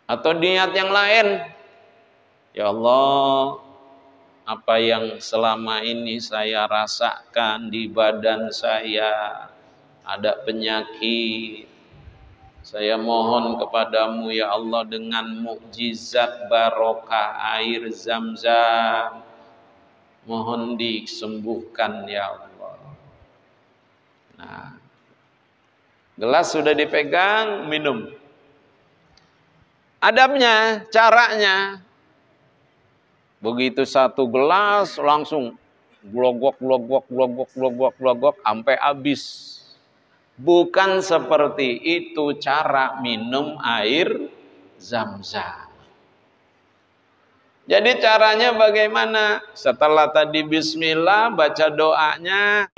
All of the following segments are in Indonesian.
Atau niat yang lain, ya Allah, apa yang selama ini saya rasakan di badan saya, ada penyakit, saya mohon kepadamu ya Allah dengan mukjizat barokah air Zam-Zam, mohon disembuhkan ya Allah. Nah, gelas sudah dipegang, minum. Adabnya, caranya, begitu satu gelas langsung glogok sampai habis. Bukan seperti itu cara minum air Zam-Zam. Jadi caranya bagaimana? Setelah tadi bismillah, baca doanya.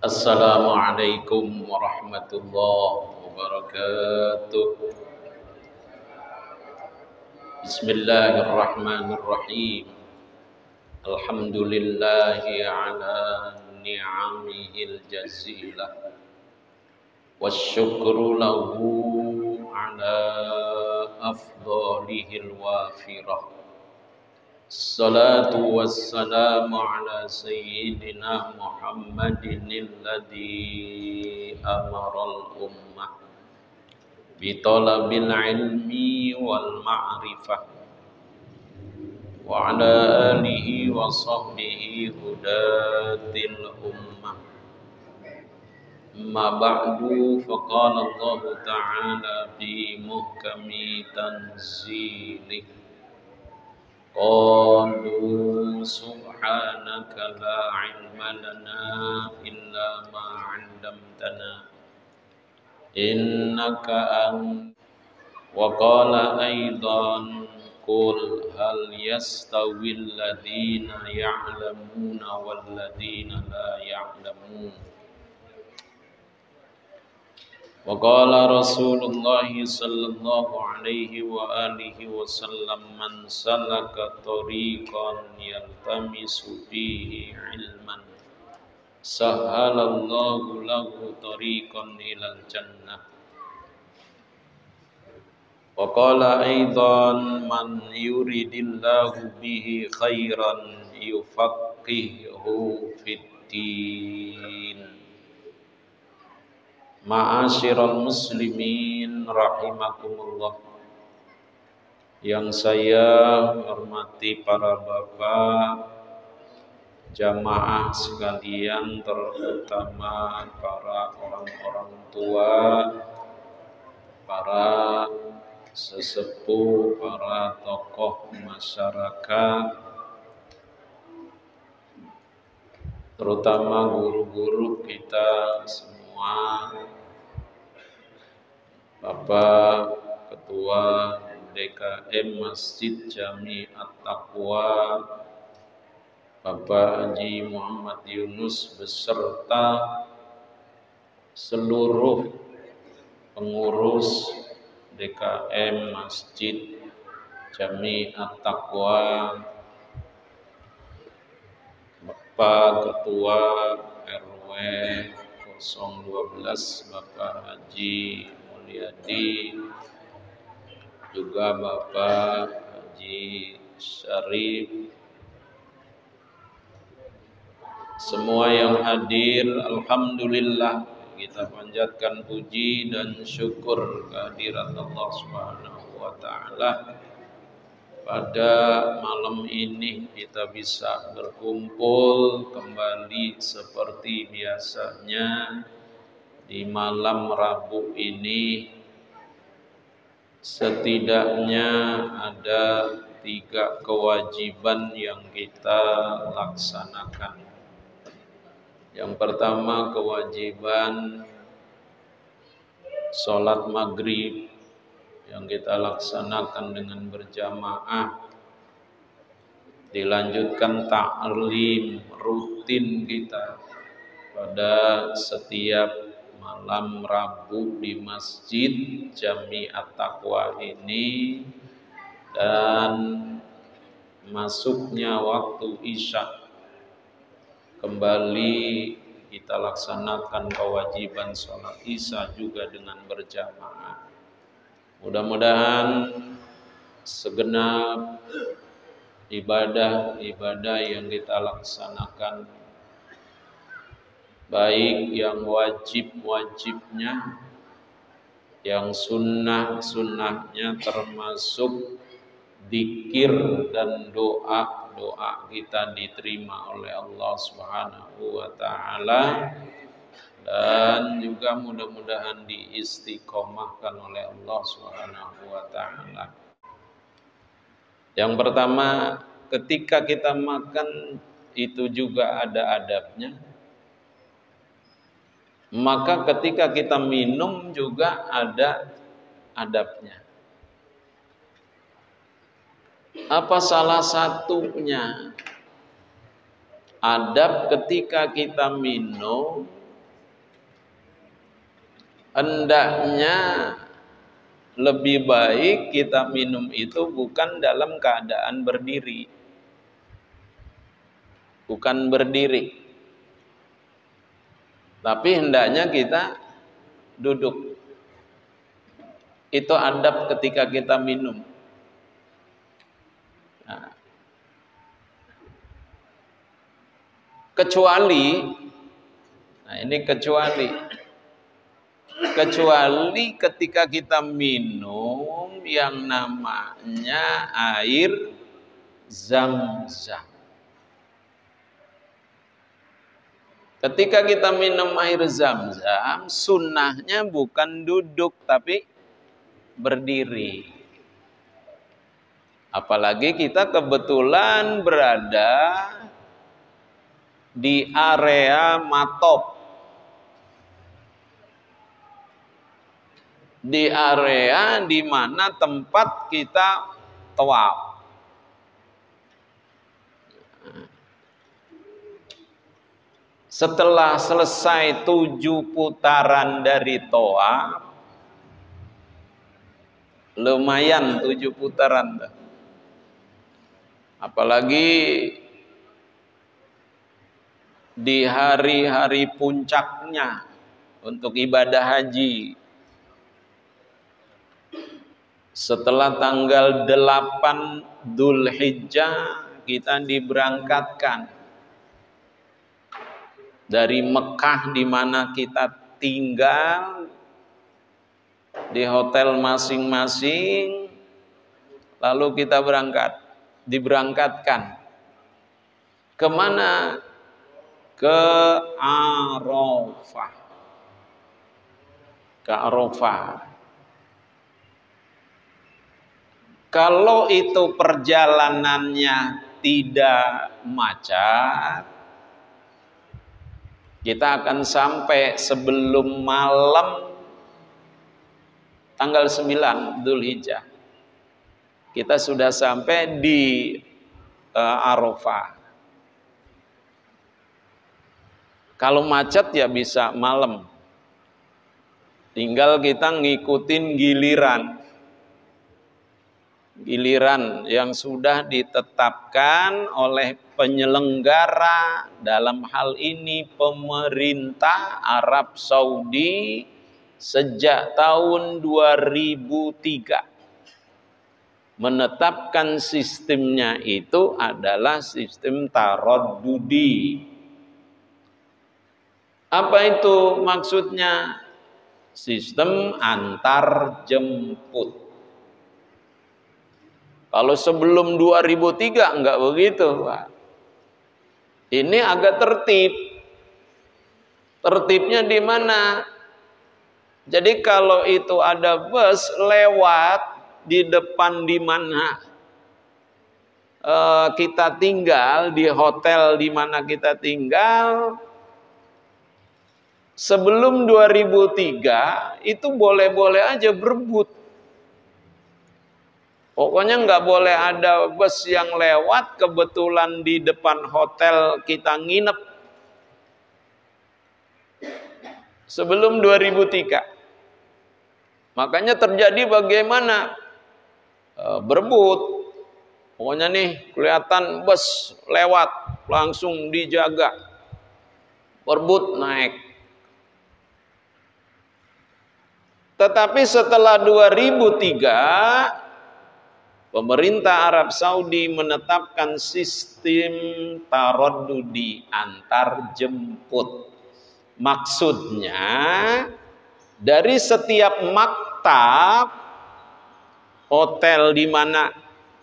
Assalamualaikum warahmatullahi wabarakatuh. Bismillahirrahmanirrahim. Alhamdulillahi ala ni'amihil jazilah. Wasyukru lahu ala afdalihil wafirah. Salatu wassalamu ala sayyidina Muhammadin alladhi amaral ummah bitalabil ilmi wal ma'rifah wa ala alihi wa sahbihi hudatil ummah. Amma ba'du, faqala Allah ta'ala fi muhkami tanzilih. Qalu subhanaka la ilma lana illa ma 'allamtana innaka wa qala aidan qul hal yastawil ladzina ya'lamuna wal ladzina la ya'lamun. Wa qala Rasulullah sallallahu alaihi wa alihi wasallam man salaka tariqan yaltamisu fihi ilman sahhalallahu lahu tariqan ilal jannah. Wa qala aidan man yuridillahu bihi khairan yufaqihuhu fid din. Ma'asyiral muslimin rahimakumullah. Yang saya hormati para bapak, jamaah sekalian, terutama para orang-orang tua, para sesepuh, para tokoh masyarakat, terutama guru-guru kita semua, Bapak Ketua DKM Masjid Jami At-Taqwa, Bapak Haji Muhammad Yunus beserta seluruh pengurus DKM Masjid Jami At-Taqwa, Bapak Ketua RW 012 Bapak Haji Mulyadi, juga Bapak Haji Syarif, semua yang hadir, alhamdulillah kita panjatkan puji dan syukur kehadirat Allah Subhanahu wa taala. Pada malam ini kita bisa berkumpul kembali seperti biasanya di malam Rabu ini. Setidaknya ada 3 kewajiban yang kita laksanakan. Yang pertama, kewajiban sholat maghrib yang kita laksanakan dengan berjamaah. Dilanjutkan ta'lim rutin kita pada setiap malam Rabu di Masjid Jami At-Taqwa ini, dan masuknya waktu Isya kembali kita laksanakan kewajiban sholat isya juga dengan berjamaah. Mudah-mudahan segenap ibadah-ibadah yang kita laksanakan, baik yang wajib-wajibnya, yang sunnah-sunnahnya, termasuk zikir dan doa kita diterima oleh Allah Subhanahu wa taala, dan juga mudah-mudahan diistiqomahkan oleh Allah Subhanahu wa taala. Yang pertama, ketika kita makan itu juga ada adabnya. Maka ketika kita minum juga ada adabnya. Apa salah satunya? Adab ketika kita minum, hendaknya lebih baik kita minum itu bukan dalam keadaan berdiri. Bukan berdiri. Tapi hendaknya kita duduk. Itu adab ketika kita minum. Nah, kecuali ketika kita minum yang namanya air Zam-Zam. Ketika kita minum air Zam-Zam, sunnahnya bukan duduk tapi berdiri. Apalagi kita kebetulan berada di area matop, di area di mana tempat kita tawaf. Setelah selesai 7 putaran dari tawaf, lumayan 7 putaran. Apalagi di hari-hari puncaknya untuk ibadah haji. Setelah tanggal 8 Dzulhijjah kita diberangkatkan dari Mekah di mana kita tinggal di hotel masing-masing, lalu kita diberangkatkan kemana? Ke Arafah. Ke Arafah. Kalau itu perjalanannya tidak macet, kita akan sampai sebelum malam tanggal 9 Dzulhijjah. Kita sudah sampai di Arafah. Kalau macet ya bisa malam. Tinggal kita ngikutin giliran yang sudah ditetapkan oleh penyelenggara, dalam hal ini pemerintah Arab Saudi sejak tahun 2003 menetapkan sistemnya itu adalah sistem taraddudi. Apa itu maksudnya? Sistem antar jemput. Kalau sebelum 2003 enggak begitu, Pak. Ini agak tertib. Tertibnya di mana? Jadi kalau itu ada bus lewat di depan di mana kita tinggal, di hotel di mana kita tinggal, sebelum 2003 itu boleh-boleh aja berebut. Pokoknya nggak boleh ada bus yang lewat kebetulan di depan hotel kita nginep. Sebelum 2003. Makanya terjadi bagaimana? Berebut. Pokoknya nih kelihatan bus lewat langsung dijaga. berebut naik. Tetapi setelah 2003, pemerintah Arab Saudi menetapkan sistem taraddudi, antar jemput. Maksudnya dari setiap maktab hotel di mana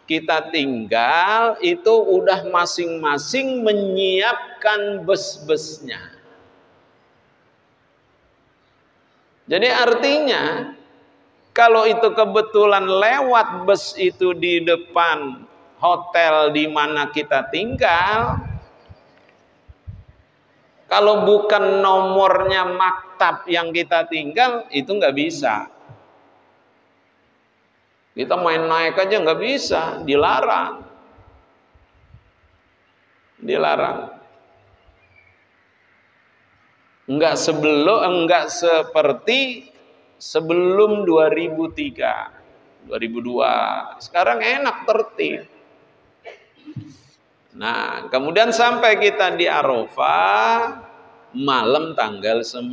kita tinggal itu udah masing-masing menyiapkan bus-busnya. Jadi artinya kalau itu kebetulan lewat bus itu di depan hotel di mana kita tinggal, kalau bukan nomornya maktab yang kita tinggal, itu nggak bisa. Kita main naik aja nggak bisa, dilarang. Dilarang. Enggak seperti sebelum 2003, 2002. Sekarang enak, tertib. Nah, kemudian sampai kita di Arafah malam tanggal 9.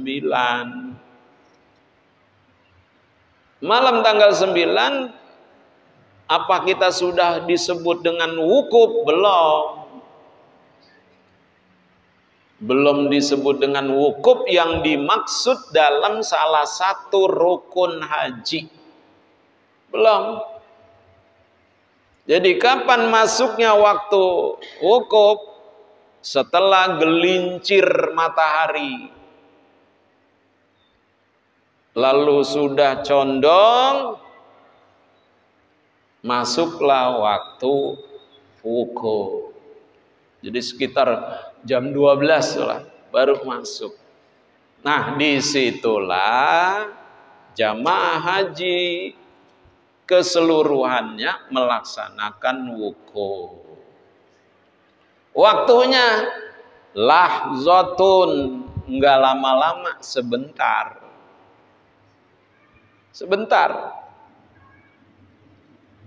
Malam tanggal 9, apa kita sudah disebut dengan wukuf? Belum. Belum disebut dengan wukuf yang dimaksud dalam salah satu rukun haji. Belum. Jadi kapan masuknya waktu wukuf? Setelah gelincir matahari. Lalu sudah condong, masuklah waktu wukuf. Jadi sekitar jam 12 lah baru masuk. Nah, disitulah jamaah haji keseluruhannya melaksanakan wukuf. Waktunya lahzatun, enggak lama-lama, sebentar. Sebentar.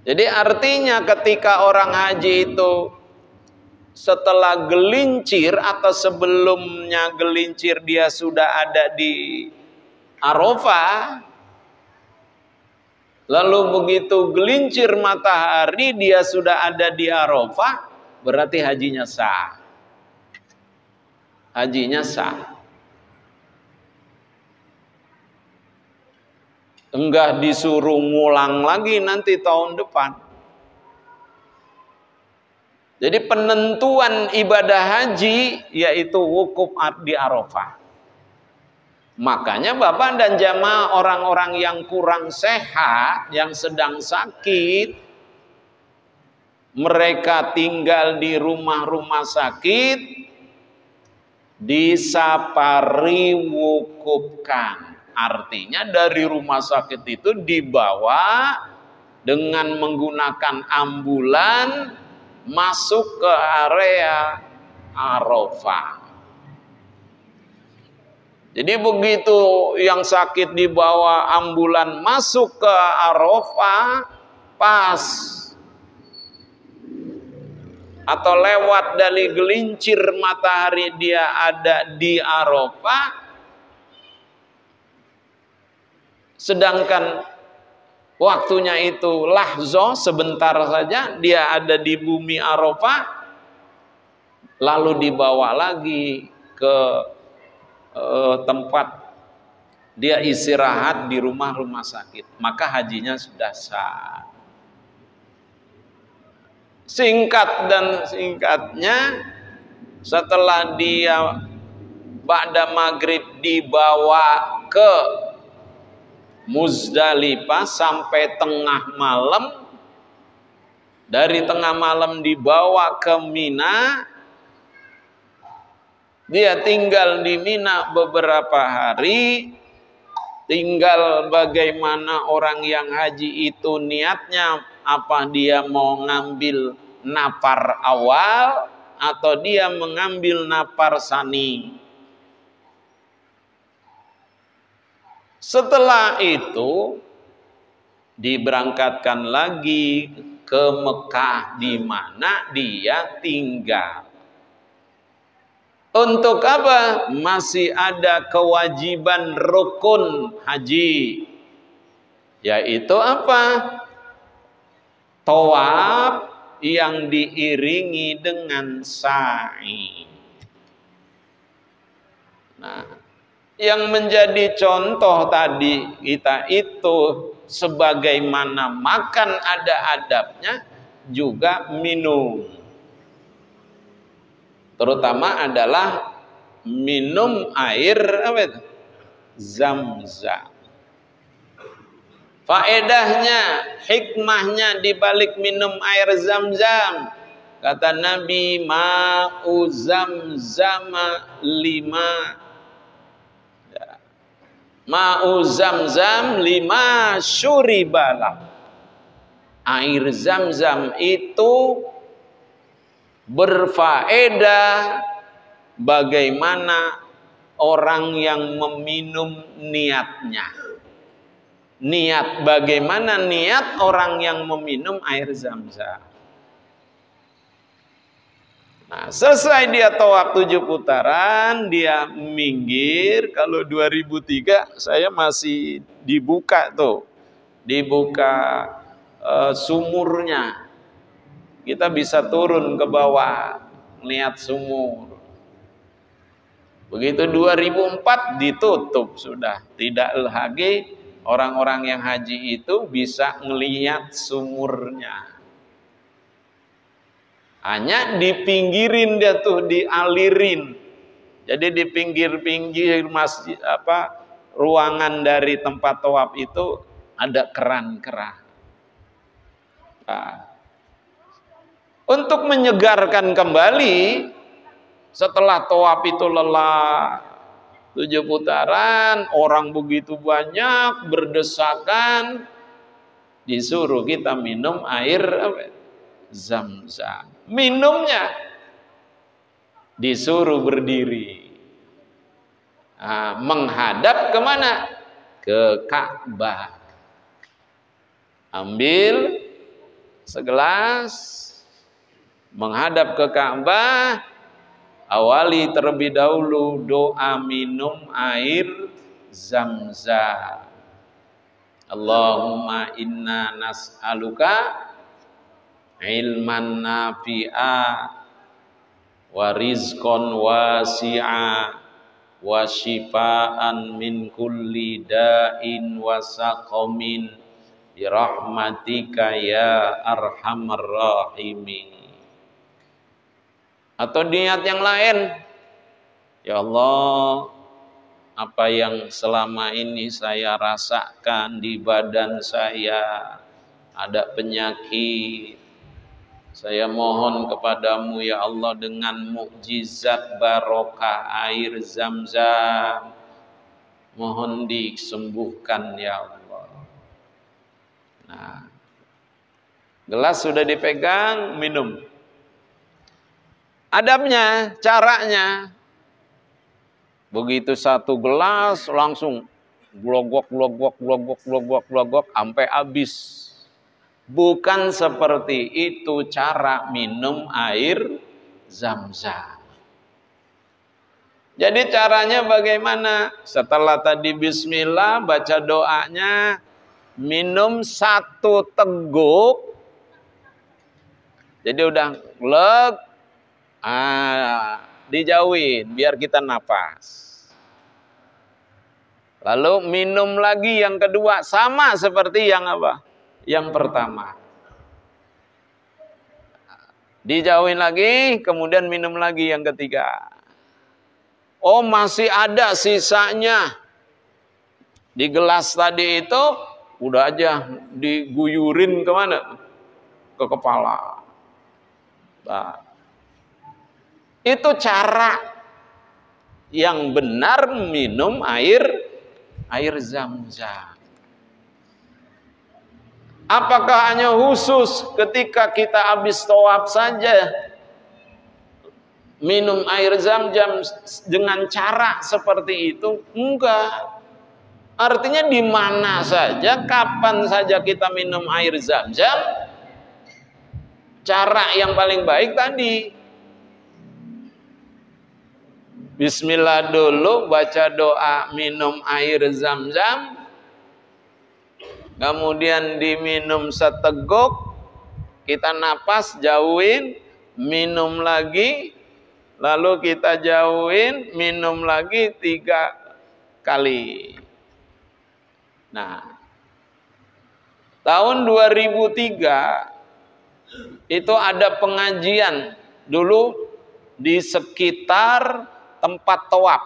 Jadi artinya ketika orang haji itu setelah gelincir atau sebelumnya gelincir dia sudah ada di Arafah, lalu begitu gelincir matahari dia sudah ada di Arafah, berarti hajinya sah. Hajinya sah. Enggak disuruh ngulang lagi nanti tahun depan. Jadi penentuan ibadah haji yaitu wukuf di Arafah. Makanya Bapak dan jamaah orang-orang yang kurang sehat, yang sedang sakit, mereka tinggal di rumah-rumah sakit, disafari wukufkan. Artinya dari rumah sakit itu dibawa dengan menggunakan ambulan masuk ke area Arafah. Jadi begitu yang sakit dibawa ambulan masuk ke Arafah, pas atau lewat dari gelincir matahari dia ada di Arafah, sedangkan waktunya itu lahzo, sebentar saja dia ada di bumi Arafah, lalu dibawa lagi ke tempat dia istirahat di rumah-rumah sakit, maka hajinya sudah sah. Singkat dan singkatnya, setelah dia ba'da maghrib dibawa ke Muzdalifah sampai tengah malam, dari tengah malam dibawa ke Mina, dia tinggal di Mina beberapa hari. Tinggal bagaimana orang yang haji itu niatnya, apa dia mau ngambil nafar awal atau dia mengambil nafar sani. Setelah itu diberangkatkan lagi ke Mekah di mana dia tinggal. Untuk apa? Masih ada kewajiban rukun haji. Yaitu apa? Tawaf yang diiringi dengan sa'i. Nah, yang menjadi contoh tadi kita itu sebagaimana makan ada adabnya, juga minum. Terutama adalah minum air apa itu? Zam-zam. Faedahnya, hikmahnya di balik minum air zam-zam. Kata Nabi, ma'u zam-zama lima. Ma'u zam-zam lima syuribalah. Air zam-zam itu berfaedah bagaimana orang yang meminum niatnya. Niat, bagaimana niat orang yang meminum air zam-zam. Nah, selesai dia tawaf 7 putaran, dia minggir. Kalau 2003 saya masih dibuka tuh. Dibuka sumurnya. Kita bisa turun ke bawah, lihat sumur. Begitu 2004 ditutup sudah. Tidak lagi orang-orang yang haji itu bisa ngelihat sumurnya. Hanya dipinggirin dia tuh, dialirin. Jadi di pinggir-pinggir masjid ruangan dari tempat tawaf itu ada keran-keran. Nah, untuk menyegarkan kembali setelah tawaf itu lelah 7 putaran, orang begitu banyak berdesakan, disuruh kita minum air zam-zam. Minumnya disuruh berdiri, menghadap kemana? Ke Ka'bah. Ambil segelas, menghadap ke Ka'bah, awali terlebih dahulu doa minum air zam-zam. Allahumma inna nas'aluka ilman nafi'a wa rizqan wasi'a wa shifaan min kulli da'in wa saqamin bi rahmatika ya arhamar rahimin. Atau niat yang lain, ya Allah, apa yang selama ini saya rasakan di badan saya, ada penyakit, saya mohon kepadamu ya Allah dengan mukjizat barokah air zam-zam, mohon disembuhkan ya Allah. Nah, gelas sudah dipegang, minum. Adabnya, caranya, begitu satu gelas langsung glogok sampai habis. Bukan seperti itu cara minum air zam-zam. Jadi caranya bagaimana? Setelah tadi bismillah, baca doanya, minum 1 teguk. Jadi udah leg, dijauhin biar kita napas. Lalu minum lagi yang kedua, sama seperti yang apa? Yang pertama. Dijauhin lagi, kemudian minum lagi yang ketiga. Oh, masih ada sisanya. Di gelas tadi itu, udah aja diguyurin kemana? Ke kepala. Nah, itu cara yang benar minum air zam-zam. Apakah hanya khusus ketika kita habis tawaf saja minum air zam-zam dengan cara seperti itu? Enggak. Artinya di mana saja, kapan saja kita minum air zam-zam, cara yang paling baik tadi Bismillah dulu, baca doa, minum air zam-zam, kemudian diminum seteguk, kita napas, jauhin, minum lagi, lalu kita jauhin, minum lagi 3 kali. Nah, tahun 2003 itu ada pengajian dulu di sekitar tempat tawaf.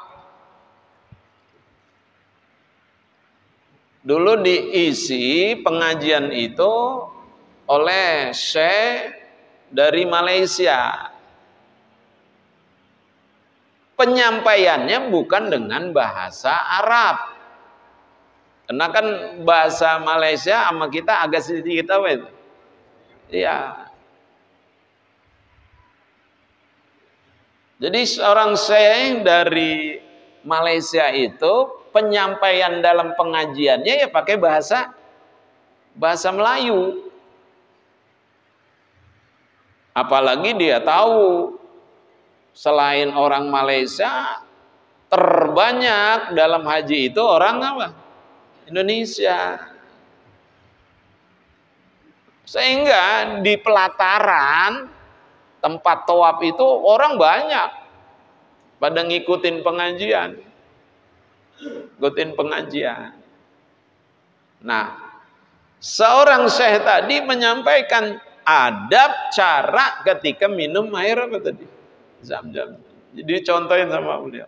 Dulu diisi pengajian itu oleh Syekh dari Malaysia. Penyampaiannya bukan dengan bahasa Arab. Karena kan bahasa Malaysia sama kita agak sedikit apa itu? Iya. Jadi seorang syekh dari Malaysia itu penyampaian dalam pengajiannya ya pakai bahasa Melayu. Apalagi dia tahu selain orang Malaysia terbanyak dalam haji itu orang apa? Indonesia. Sehingga di pelataran tempat tawaf itu orang banyak pada ngikutin pengajian. Nah, seorang syekh tadi menyampaikan adab cara ketika minum air apa tadi? Zam-zam. Jadi contohin sama beliau.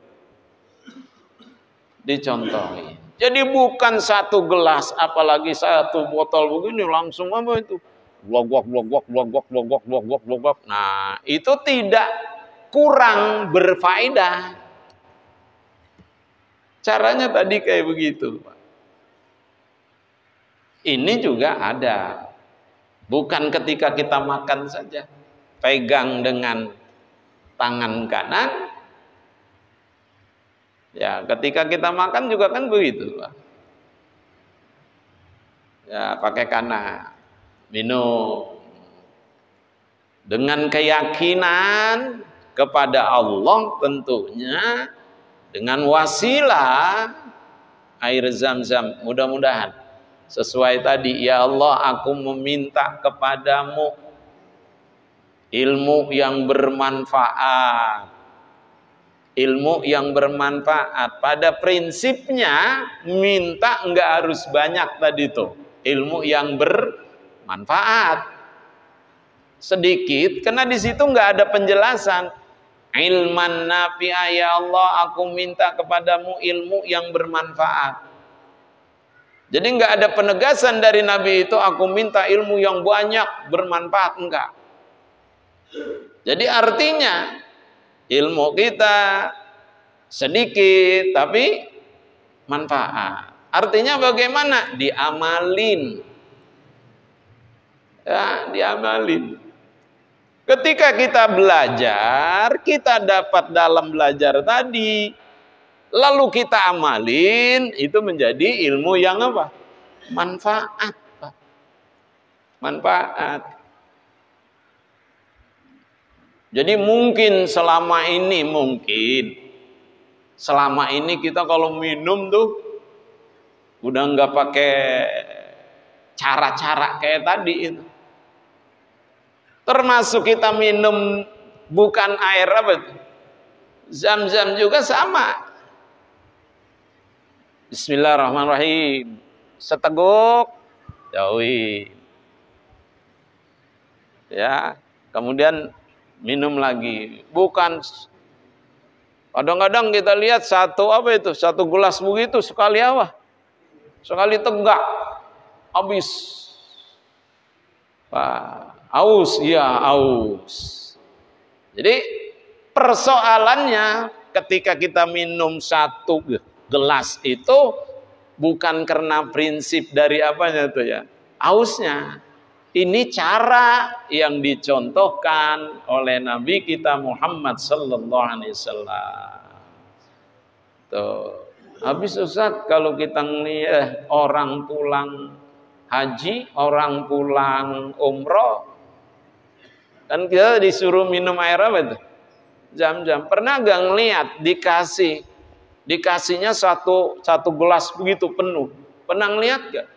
Dicontohin. Jadi bukan 1 gelas, apalagi 1 botol begini langsung apa itu? Blok. Nah, itu tidak kurang berfaedah. Caranya tadi kayak begitu, Pak. Ini juga ada. Bukan ketika kita makan saja. Pegang dengan tangan kanan. Ya, ketika kita makan juga kan begitu, Pak. Ya, pakai kanan. Minum. Dengan keyakinan kepada Allah tentunya. Dengan wasilah air zam-zam. Mudah-mudahan. Sesuai tadi. Ya Allah, aku meminta kepadamu ilmu yang bermanfaat. Ilmu yang bermanfaat. Pada prinsipnya minta enggak harus banyak tadi tuh. Ilmu yang bermanfaat. Sedikit karena di situ enggak ada penjelasan. Ilman nafi'a, ya Allah aku minta kepadamu ilmu yang bermanfaat. Jadi enggak ada penegasan dari Nabi itu aku minta ilmu yang banyak bermanfaat, enggak. Jadi artinya ilmu kita sedikit tapi manfaat. Artinya bagaimana? Diamalin. Ya, diamalin. Ketika kita belajar, kita dapat dalam belajar tadi, lalu kita amalin, itu menjadi ilmu yang apa? Manfaat, Pak. Manfaat. Jadi mungkin selama ini kita kalau minum tuh udah nggak pakai cara-cara kayak tadi itu. Termasuk kita minum bukan air apa itu? Zam-zam juga sama. Bismillahirrahmanirrahim. Seteguk, jauhin. Ya, kemudian minum lagi. Bukan kadang-kadang kita lihat satu gelas begitu sekali apa? Sekali tegak habis. Aus. Jadi persoalannya ketika kita minum 1 gelas itu bukan karena prinsip dari apanya tuh ya, ausnya. Ini cara yang dicontohkan oleh Nabi kita Muhammad sallallahu alaihi wasallam. Tuh. Habis Ustaz kalau kita ngelihat orang pulang haji, orang pulang umroh, kan kita disuruh minum air apa itu? Zam-zam. Pernah gak ngeliat dikasihnya satu gelas begitu penuh? Pernah ngeliat gak?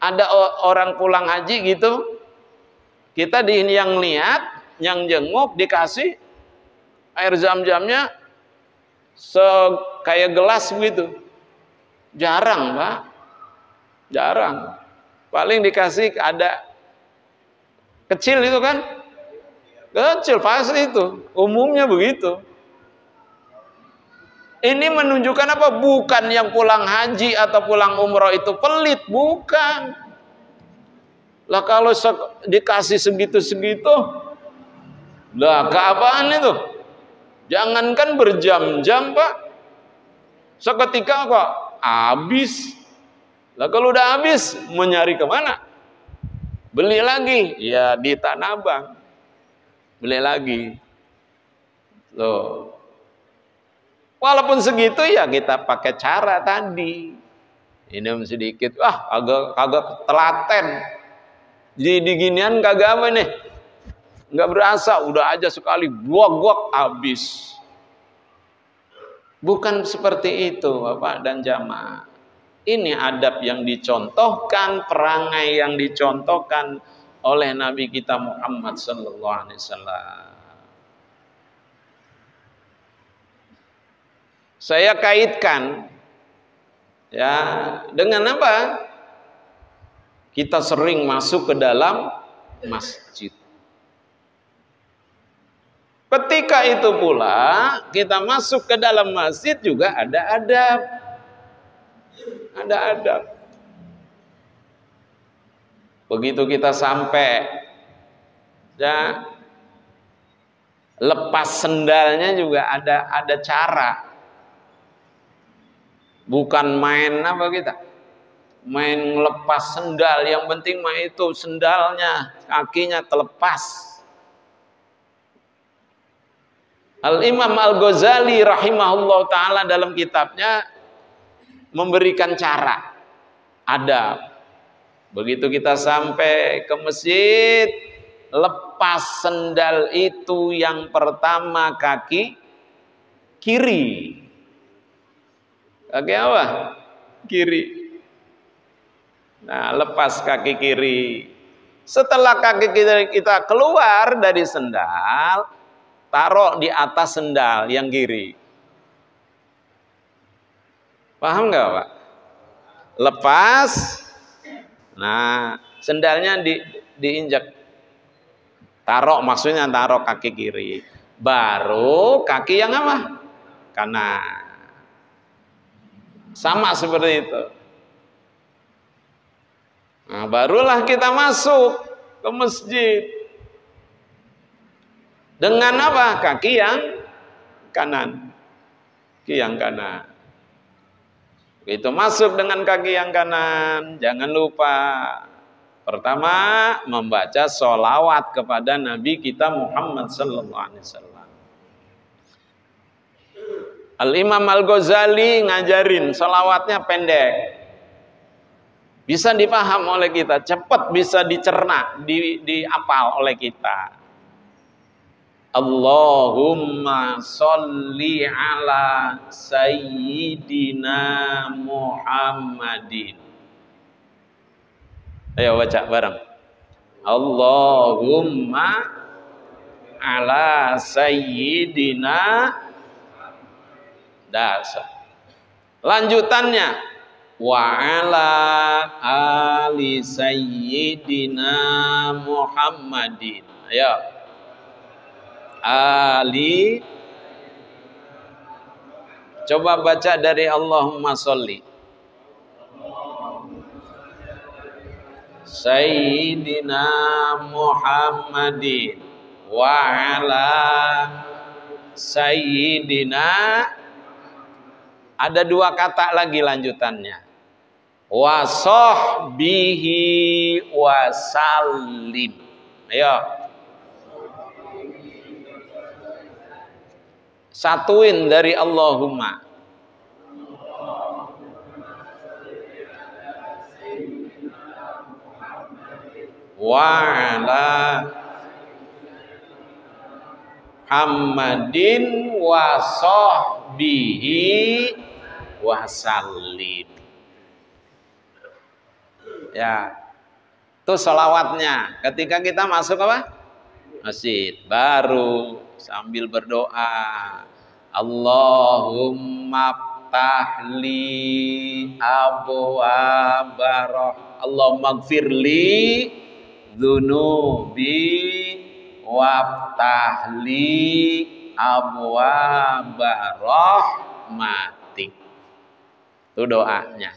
Ada orang pulang haji gitu, kita yang lihat, yang jenguk dikasih air zam-zamnya kayak gelas begitu. Jarang, Pak. Jarang. Paling dikasih ada kecil itu kan? Kecil pasti itu. Umumnya begitu. Ini menunjukkan apa? Bukan yang pulang haji atau pulang umroh itu pelit. Bukan. Lah kalau dikasih segitu-segitu, lah keapaan itu? Jangankan berjam-jam, Pak. Seketika kok habis. Lah kalau udah habis, mau nyari kemana? Beli lagi, ya di Tanah Abang. Beli lagi. Loh. Walaupun segitu ya kita pakai cara tadi. Minum sedikit, agak telaten. Jadi diginian kagak apa nih? Nggak berasa, udah aja sekali guak-guak habis. Bukan seperti itu, Bapak dan jamaah. Ini adab yang dicontohkan, perangai yang dicontohkan oleh Nabi kita Muhammad sallallahu alaihi wasallam. Saya kaitkan ya dengan apa? Kita sering masuk ke dalam masjid. Ketika itu pula kita masuk ke dalam masjid juga ada adab. Ada adab. Begitu kita sampai, ya, lepas sendalnya juga ada cara. Bukan main apa kita? Main lepas sendal. Yang penting mah itu sendalnya, kakinya terlepas. Al-Imam Al-Ghazali rahimahullah ta'ala dalam kitabnya memberikan cara, adab. Begitu kita sampai ke masjid, lepas sendal itu yang pertama kaki kiri. Kaki apa? Kiri. Nah, lepas kaki kiri. Setelah kaki kita keluar dari sendal, taruh di atas sendal yang kiri. Paham nggak, Pak? Lepas, nah sendalnya diinjak, taruh, maksudnya taruh kaki kiri, baru kaki yang apa? Kanan. Sama seperti itu. Nah, barulah kita masuk ke masjid dengan apa? Kaki yang kanan. Kaki yang kanan. Begitu masuk dengan kaki yang kanan, jangan lupa pertama membaca sholawat kepada Nabi kita Muhammad sallallahu alaihi wasallam. Al-Imam Al-Ghazali ngajarin sholawatnya pendek, bisa dipaham oleh kita, cepat bisa dicerna, dihafal oleh kita. Allahumma sholli ala sayyidina Muhammadin. Ayo baca bareng. Allahumma ala sayyidina. Dasar. Lanjutannya wa ala ali sayyidina Muhammadin. Ayo. Ali, coba baca dari Allahumma sholli Sayyidina Muhammadin wa ala Sayyidina, ada dua kata lagi lanjutannya, wa sahbihi wa sallim. Ayo satuin dari Allahumma. Wa ala Muhammadin wa sahbihi wasallim. Ya, itu sholawatnya. Ketika kita masuk apa? Masjid. Baru sambil berdoa. Allahumma ftahli abwaaba Allahumma gfirli dzunubi waftahli abwaaba rahmatik. Itu doanya.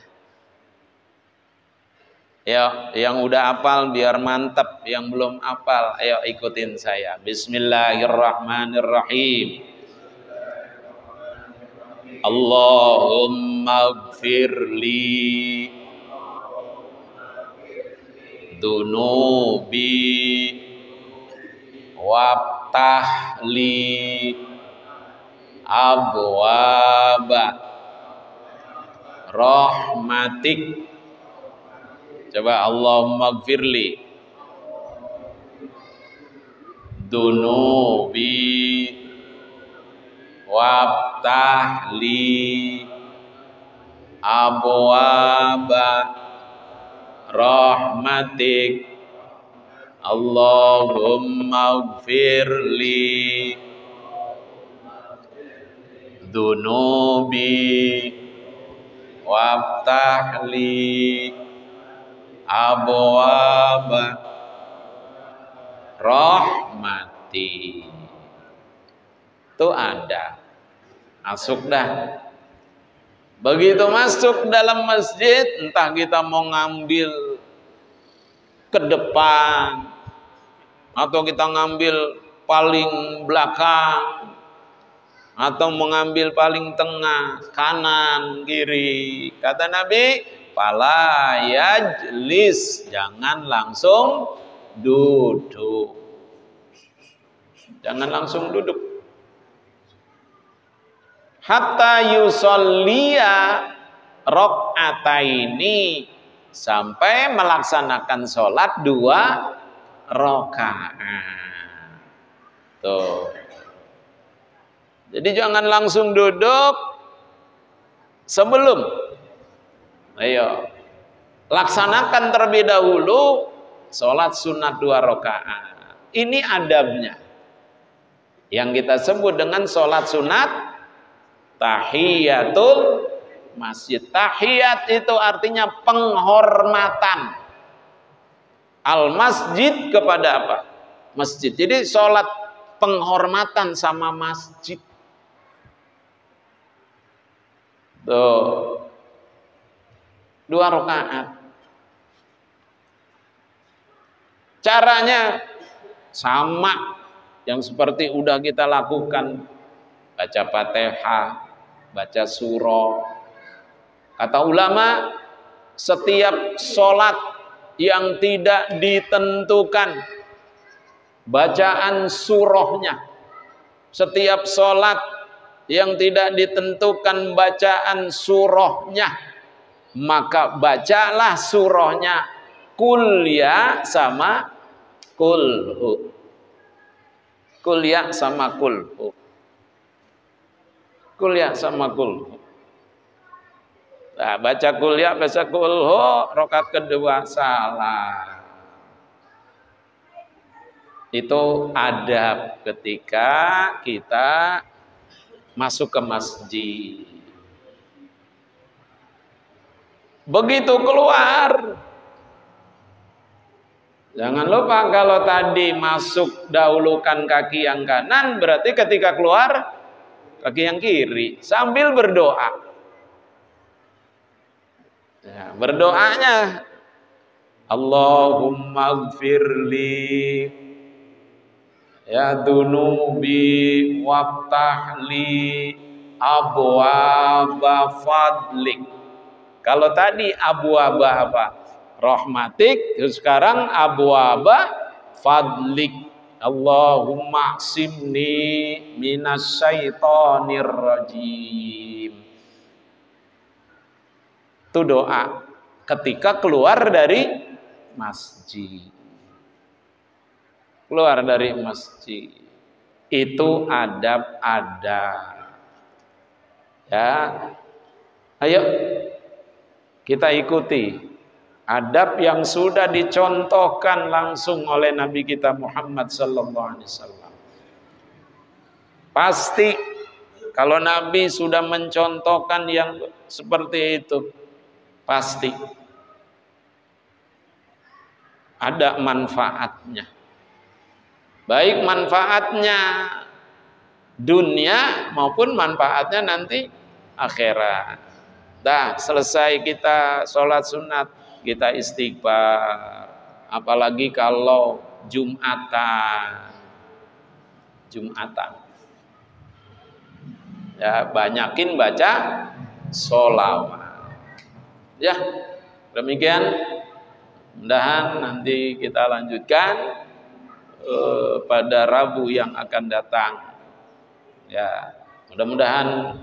Ya, yang udah hafal biar mantap, yang belum hafal ayo ikutin saya. Bismillahirrahmanirrahim. Allahumma gfirli dunubi waftahli abwaba rahmatik. Coba Allahumma gfirli dunubi waftahli abwaba rahmatik. Allahumma gfirli dunubi waftahli abwaba rahmati. Itu ada. Masuk dah. Begitu masuk dalam masjid, entah kita mau ngambil ke depan atau kita ngambil paling belakang atau mengambil paling tengah, kanan, kiri. Kata Nabi, fala yajlis, jangan langsung duduk. Jangan langsung duduk. Hatta yusolliya rakaataini, sampai melaksanakan sholat 2 rakaat. Tuh. Jadi jangan langsung duduk sebelum. Ayo, laksanakan terlebih dahulu sholat sunat 2 rakaat. Ini adabnya. Yang kita sebut dengan sholat sunat tahiyatul masjid. Tahiyat itu artinya penghormatan. Al masjid kepada apa? Masjid. Jadi sholat penghormatan sama masjid. Tuh. 2 rakaat. Caranya sama yang seperti udah kita lakukan. Baca Fatihah, baca surah. Kata ulama, setiap sholat yang tidak ditentukan bacaan surahnya, setiap sholat yang tidak ditentukan bacaan surahnya, maka bacalah surahnya kul ya sama kulhu. Kul ya sama kulhu. Kul ya sama kulhu. Nah, baca kul ya, baca kulhu, rakaat kedua salah. Itu adab ketika kita masuk ke masjid. Begitu keluar, jangan lupa kalau tadi masuk dahulukan kaki yang kanan, berarti ketika keluar kaki yang kiri sambil berdoa. Ya, berdoanya Allahumma gfirli ya dunubi waftahli abwaaba fadlik. Kalau tadi abwaaba apa? Rahmatik, sekarang abwaaba fadlik. Allahumma simni minas syaitonir rajim. Itu doa ketika keluar dari masjid. Keluar dari masjid. Itu adab-adab. Ya. Ayo kita ikuti adab yang sudah dicontohkan langsung oleh Nabi kita Muhammad sallallahu alaihi wasallam. Pasti kalau Nabi sudah mencontohkan yang seperti itu, pasti ada manfaatnya. Baik manfaatnya dunia maupun manfaatnya nanti akhirat. Dah selesai kita sholat sunat, kita istighfar. Apalagi kalau Jumatan. Ya, banyakin baca sholawat. Ya, demikian. Mudah-mudahan nanti kita lanjutkan pada Rabu yang akan datang. Ya, mudah-mudahan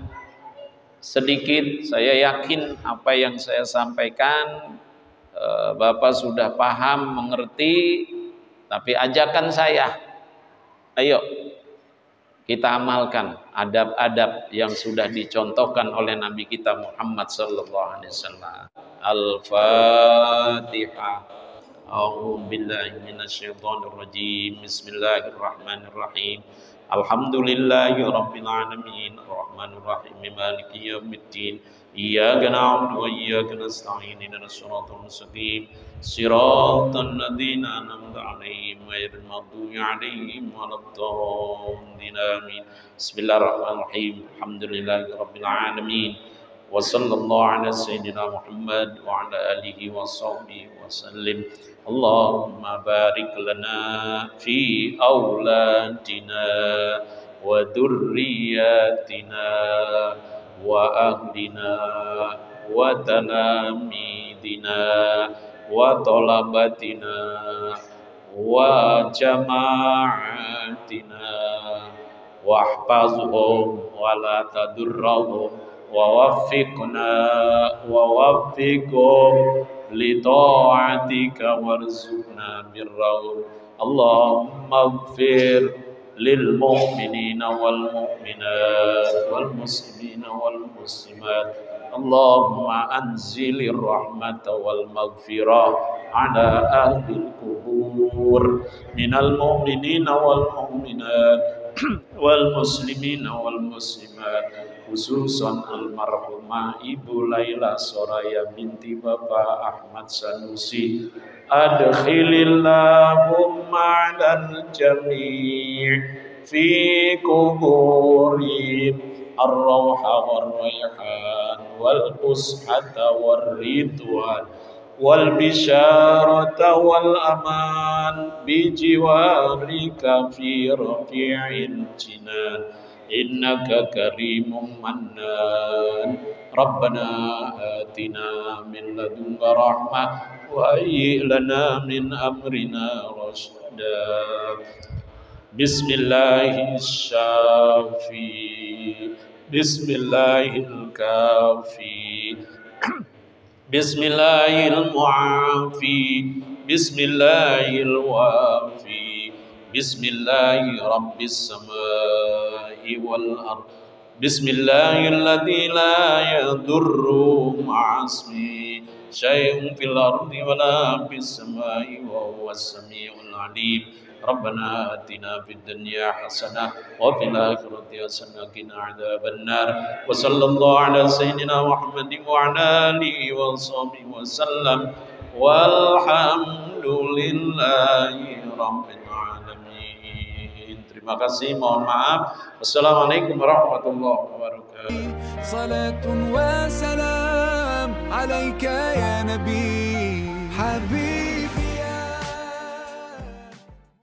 sedikit saya yakin apa yang saya sampaikan Bapak sudah paham, mengerti. Tapi ajakan saya, ayo kita amalkan adab-adab yang sudah dicontohkan oleh Nabi kita Muhammad sallallahu alaihi wasallam. Al-Fatihah. A'udzu billahi minasyaitonir rajim. Bismillahirrahmanirrahim. Alhamdulillahi rabbil alamin. Arrahmanir rahim. Maliki yaumiddin. Iyyaka na'budu wa iyyaka nasta'in. Ihdinas siratal mustaqim. Siratal ladzina an'amta 'alaihim ghairil maghdubi 'alaihim waladdallin. Amin. Bismillahirrahmanirrahim. Alhamdulillahi rabbil alamin. Wa sallallahu ala sayyidina Muhammad wa ala alihi wa sahbihi wa sallim. Allahumma barik lana fi auladina wa dhurriyyatina wa ahlina wa talamidina wa talabatina wa jama'atina wahfazhum wa la tadurrahum wa waffiqna wa waffiqhum li ta'atika warzuqna birrahum. Allahumma ighfir lil mu'minina wal mu'minat wal muslimina wal muslimat. Allahumma anzilir rahmata wal maghfirah ala ahlil kubur minal mu'minina wal mu'minat wal muslimina wal muslimat, khususan almarhumah Ibu Laila Soraya binti Bapak Ahmad Sanusi. Adkhilillahumma alal jami' fi kuburihim ar-rawha war-rayhan wal ushata war-ridwan wal bisyarata wal aman bijiwarika fi rafi'il jinan innaka karimun mannan. Rabbana atina min ladunka rahmah wa hayyi lana min amrina rasyada. Bismillahirrahmanirrahim. Bismillahirkafi. Bismillahirmu'afi. Bismillahirwafi. Bismillahi rabbis samai wal ard. Bismillahilladzi la yadurru ma'asmi syai'un fil ardi wa la fis samai wa huwas samiul alim. Rabbana atina fid dunya hasanah wa fil akhirati hasanah wa qina adzabannar. Wa sallallahu ala sayyidina Muhammadin wa ala alihi wa sahbihi wa sallam. Walhamdulillahi rabbil alamin. Terima kasih, mohon maaf. Wassalamualaikum warahmatullahi wabarakatuh. Salatun wa salam alaika ya nabi habib.